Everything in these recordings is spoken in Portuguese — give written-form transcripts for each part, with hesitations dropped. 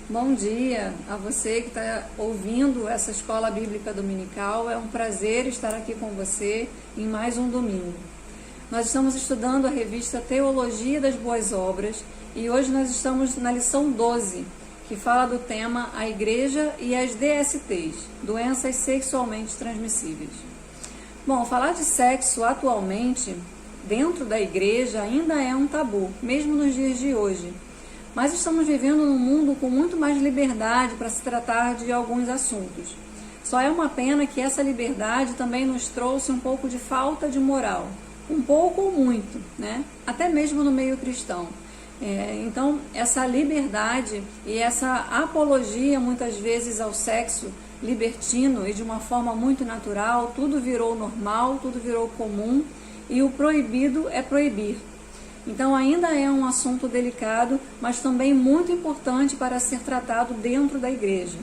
Bom dia a você que está ouvindo essa Escola Bíblica Dominical. É um prazer estar aqui com você em mais um domingo. Nós estamos estudando a revista Teologia das Boas Obras e hoje nós estamos na lição 12, que fala do tema A Igreja e as DSTs, doenças sexualmente transmissíveis. Bom, falar de sexo atualmente dentro da igreja ainda é um tabu, mesmo nos dias de hoje. Mas estamos vivendo num mundo com muito mais liberdade para se tratar de alguns assuntos. Só é uma pena que essa liberdade também nos trouxe um pouco de falta de moral. Um pouco ou muito, né? Até mesmo no meio cristão. Então, essa liberdade e essa apologia muitas vezes ao sexo libertino e de uma forma muito natural, tudo virou normal, tudo virou comum e o proibido é proibir. Então ainda é um assunto delicado, mas também muito importante para ser tratado dentro da igreja.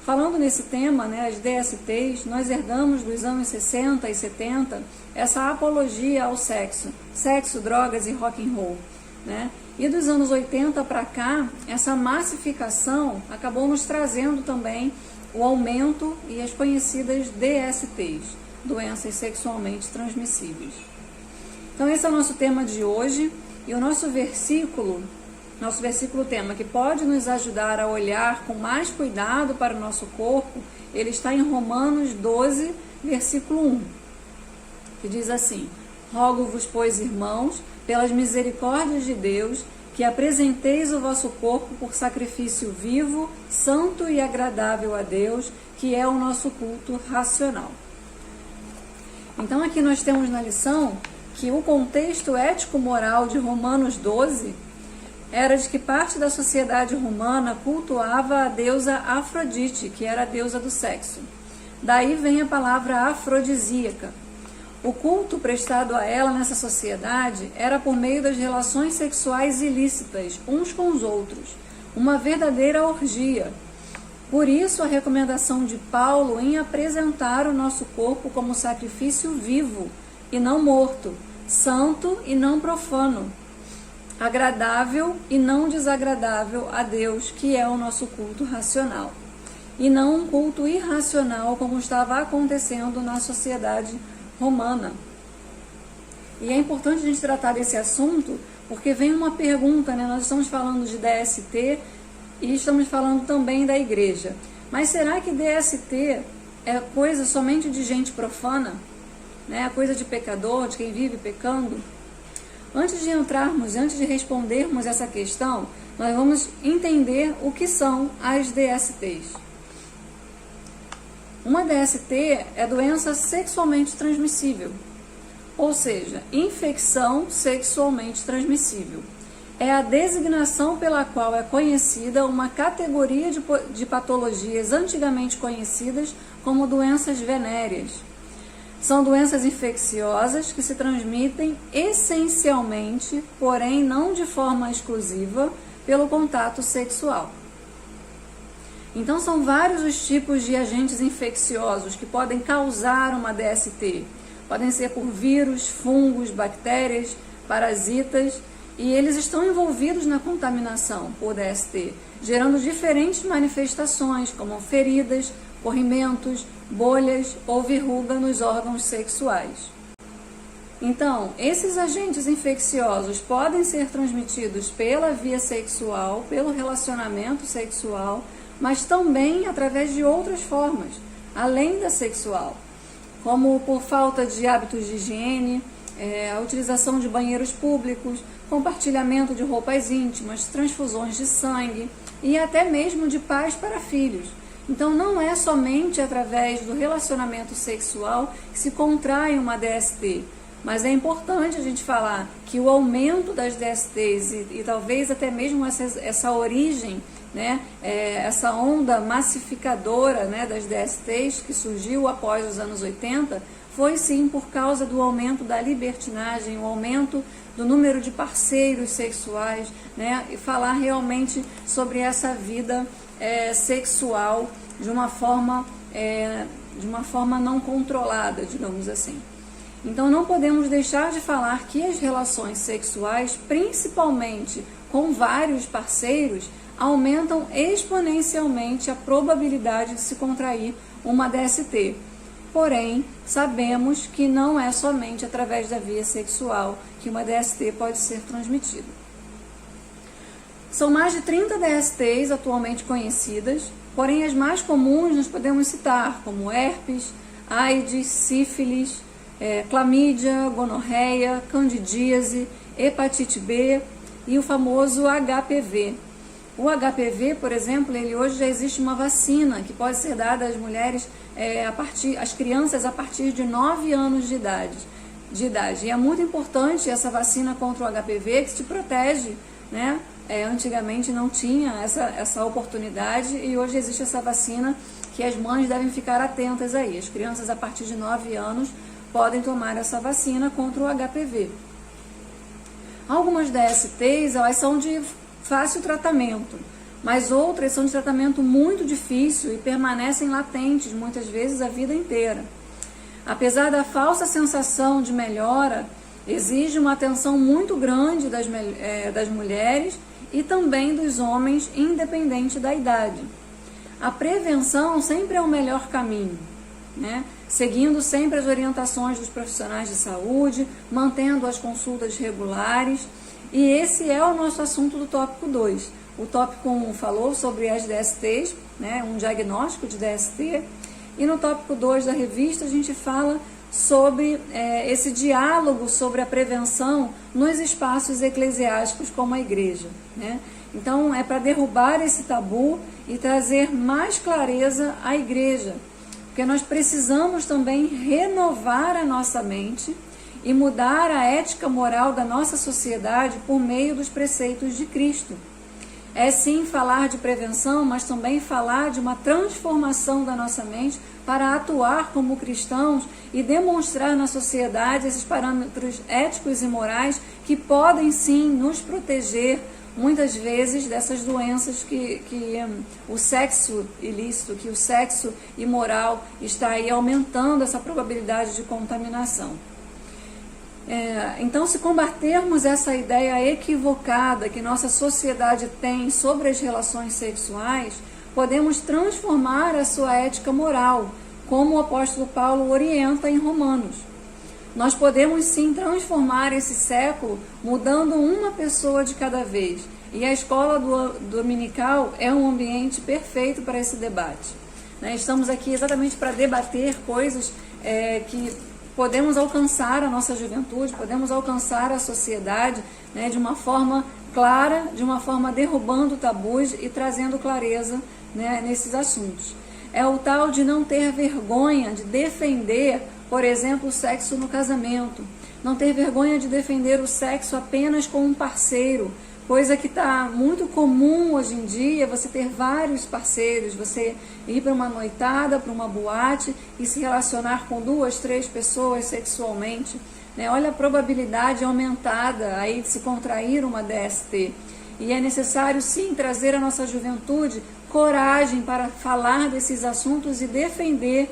Falando nesse tema, as DSTs, nós herdamos dos anos 60 e 70 essa apologia ao sexo, drogas e rock and roll. E dos anos 80 para cá, essa massificação acabou nos trazendo também o aumento e as conhecidas DSTs, doenças sexualmente transmissíveis. Então esse é o nosso tema de hoje e o nosso versículo tema, que pode nos ajudar a olhar com mais cuidado para o nosso corpo, ele está em Romanos 12, versículo 1, que diz assim: Rogo-vos, pois, irmãos, pelas misericórdias de Deus, que apresenteis o vosso corpo por sacrifício vivo, santo e agradável a Deus, que é o nosso culto racional. Então aqui nós temos na lição que o contexto ético-moral de Romanos 12 era de que parte da sociedade romana cultuava a deusa Afrodite, que era a deusa do sexo. Daí vem a palavra afrodisíaca. O culto prestado a ela nessa sociedade era por meio das relações sexuais ilícitas, uns com os outros, uma verdadeira orgia. Por isso a recomendação de Paulo em apresentar o nosso corpo como sacrifício vivo e não morto, santo e não profano, agradável e não desagradável a Deus, que é o nosso culto racional, e não um culto irracional como estava acontecendo na sociedade romana. E é importante a gente tratar desse assunto porque vem uma pergunta, nós estamos falando de DST e estamos falando também da igreja. Mas será que DST é coisa somente de gente profana? É coisa de pecador, de quem vive pecando? Antes de respondermos essa questão, nós vamos entender o que são as DSTs. Uma DST é doença sexualmente transmissível, ou seja, infecção sexualmente transmissível. É a designação pela qual é conhecida uma categoria de patologias antigamente conhecidas como doenças venéreas. São doenças infecciosas que se transmitem essencialmente, porém não de forma exclusiva, pelo contato sexual. Então são vários os tipos de agentes infecciosos que podem causar uma DST. Podem ser por vírus, fungos, bactérias, parasitas, e eles estão envolvidos na contaminação por DST, gerando diferentes manifestações, como feridas, corrimentos, bolhas ou verruga nos órgãos sexuais. Então, esses agentes infecciosos podem ser transmitidos pela via sexual, pelo relacionamento sexual, mas também através de outras formas, além da sexual, como por falta de hábitos de higiene, a utilização de banheiros públicos, compartilhamento de roupas íntimas, transfusões de sangue e até mesmo de pais para filhos. Então não é somente através do relacionamento sexual que se contrai uma DST, mas é importante a gente falar que o aumento das DSTs e talvez até mesmo essa origem, essa onda massificadora das DSTs que surgiu após os anos 80, foi sim por causa do aumento da libertinagem, o aumento do número de parceiros sexuais, e falar realmente sobre essa vida sexual de uma forma não controlada, digamos assim. Então não podemos deixar de falar que as relações sexuais, principalmente com vários parceiros, aumentam exponencialmente a probabilidade de se contrair uma DST. Porém, sabemos que não é somente através da via sexual que uma DST pode ser transmitida. São mais de 30 DSTs atualmente conhecidas, porém as mais comuns nós podemos citar, como herpes, AIDS, sífilis, clamídia, gonorreia, candidíase, hepatite B e o famoso HPV. O HPV, por exemplo, hoje já existe uma vacina que pode ser dada às mulheres, às crianças a partir de 9 anos de idade. E é muito importante essa vacina contra o HPV, que te protege, né? Antigamente não tinha essa oportunidade e hoje existe essa vacina que as mães devem ficar atentas aí. As crianças a partir de 9 anos podem tomar essa vacina contra o HPV. Algumas DSTs, elas são de fácil tratamento, mas outras são de tratamento muito difícil e permanecem latentes muitas vezes a vida inteira. Apesar da falsa sensação de melhora, exige uma atenção muito grande das mulheres e também dos homens, independente da idade. A prevenção sempre é o melhor caminho, né? Seguindo sempre as orientações dos profissionais de saúde, mantendo as consultas regulares. E esse é o nosso assunto do tópico 2. O tópico 1 falou sobre as DSTs, né, um diagnóstico de DST. E no tópico 2 da revista a gente fala sobre esse diálogo sobre a prevenção nos espaços eclesiásticos como a igreja, né? Então é para derrubar esse tabu e trazer mais clareza à igreja, porque nós precisamos também renovar a nossa mente e mudar a ética moral da nossa sociedade por meio dos preceitos de Cristo. É sim falar de prevenção, mas também falar de uma transformação da nossa mente para atuar como cristãos e demonstrar na sociedade esses parâmetros éticos e morais que podem sim nos proteger muitas vezes dessas doenças que o sexo ilícito, que o sexo imoral está aí aumentando essa probabilidade de contaminação. Então, se combatermos essa ideia equivocada que nossa sociedade tem sobre as relações sexuais, podemos transformar a sua ética moral, como o apóstolo Paulo orienta em Romanos. Nós podemos sim transformar esse século mudando uma pessoa de cada vez. E a escola dominical é um ambiente perfeito para esse debate. Estamos aqui exatamente para debater coisas que podemos alcançar a nossa juventude, podemos alcançar a sociedade, né, de uma forma clara, de uma forma derrubando tabus e trazendo clareza, né, nesses assuntos. É o tal de não ter vergonha de defender, por exemplo, o sexo no casamento, não ter vergonha de defender o sexo apenas com um parceiro, coisa que está muito comum hoje em dia, você ter vários parceiros, você ir para uma noitada, para uma boate e se relacionar com 2, 3 pessoas sexualmente, né? Olha a probabilidade aumentada aí de se contrair uma DST. E é necessário sim trazer à nossa juventude coragem para falar desses assuntos e defender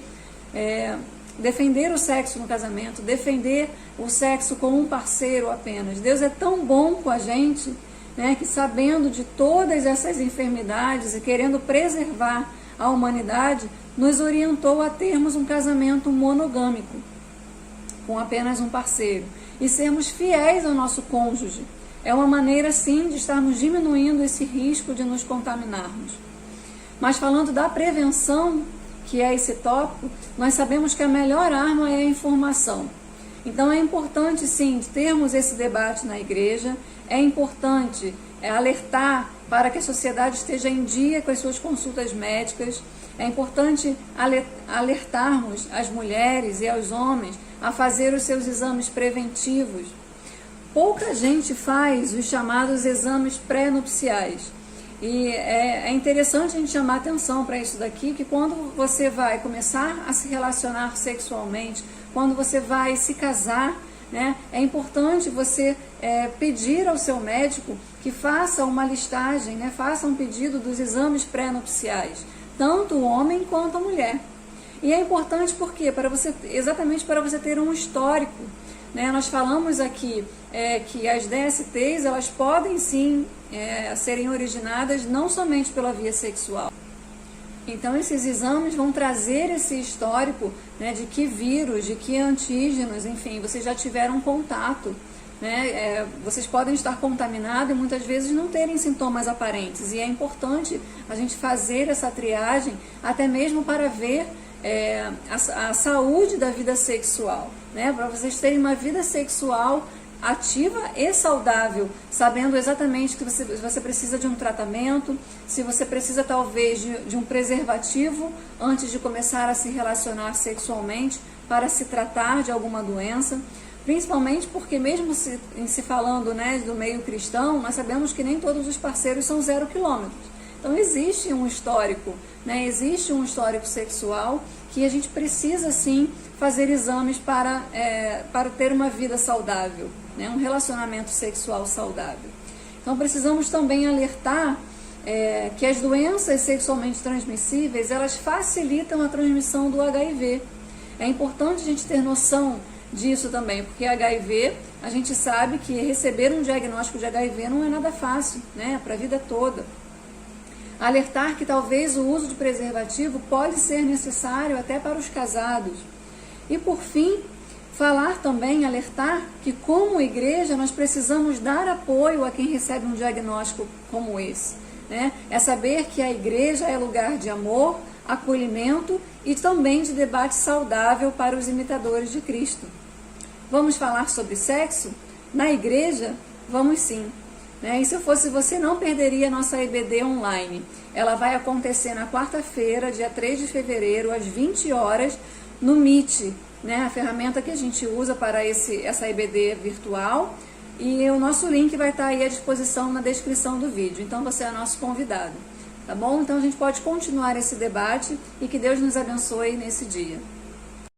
o sexo no casamento, defender o sexo com um parceiro apenas. Deus é tão bom com a gente, né, que sabendo de todas essas enfermidades e querendo preservar a humanidade, nos orientou a termos um casamento monogâmico, com apenas um parceiro, e sermos fiéis ao nosso cônjuge. É uma maneira, sim, de estarmos diminuindo esse risco de nos contaminarmos. Mas falando da prevenção, que é esse tópico, nós sabemos que a melhor arma é a informação. Então é importante, sim, termos esse debate na igreja, é importante alertar para que a sociedade esteja em dia com as suas consultas médicas, é importante alertarmos as mulheres e aos homens a fazer os seus exames preventivos. Pouca gente faz os chamados exames pré-nupciais. E é interessante a gente chamar atenção para isso daqui, que quando você vai começar a se relacionar sexualmente, quando você vai se casar, né, é importante você pedir ao seu médico que faça uma listagem, né, faça um pedido dos exames pré-nupciais, tanto o homem quanto a mulher. E é importante porque exatamente para você ter um histórico, né? Nós falamos aqui que as DSTs elas podem sim a serem originadas não somente pela via sexual. Então esses exames vão trazer esse histórico, né, de que vírus, de que antígenos, enfim, vocês já tiveram contato. Né? Vocês podem estar contaminados e muitas vezes não terem sintomas aparentes. E é importante a gente fazer essa triagem até mesmo para ver a saúde da vida sexual. Né? Para vocês terem uma vida sexual ativa e saudável, sabendo exatamente que você precisa de um tratamento, se você precisa talvez de um preservativo antes de começar a se relacionar sexualmente para se tratar de alguma doença, principalmente porque mesmo se falando, né, do meio cristão, nós sabemos que nem todos os parceiros são 0 quilômetros. Então existe um histórico, né, existe um histórico sexual que a gente precisa sim fazer exames para ter uma vida saudável, né, um relacionamento sexual saudável. Então precisamos também alertar que as doenças sexualmente transmissíveis, elas facilitam a transmissão do HIV. É importante a gente ter noção disso também, porque HIV, a gente sabe que receber um diagnóstico de HIV não é nada fácil, né, para a vida toda. Alertar que talvez o uso de preservativo pode ser necessário até para os casados. E por fim, falar também, alertar que como igreja nós precisamos dar apoio a quem recebe um diagnóstico como esse. Né? É saber que a igreja é lugar de amor, acolhimento e também de debate saudável para os imitadores de Cristo. Vamos falar sobre sexo? Na igreja? Vamos sim. Né? E se eu fosse você, não perderia a nossa EBD online. Ela vai acontecer na quarta-feira, dia 3 de fevereiro, às 20 horas, no Meet, né? A ferramenta que a gente usa para essa EBD virtual. E o nosso link vai estar aí à disposição na descrição do vídeo. Então você é nosso convidado. Tá bom? Então a gente pode continuar esse debate e que Deus nos abençoe nesse dia.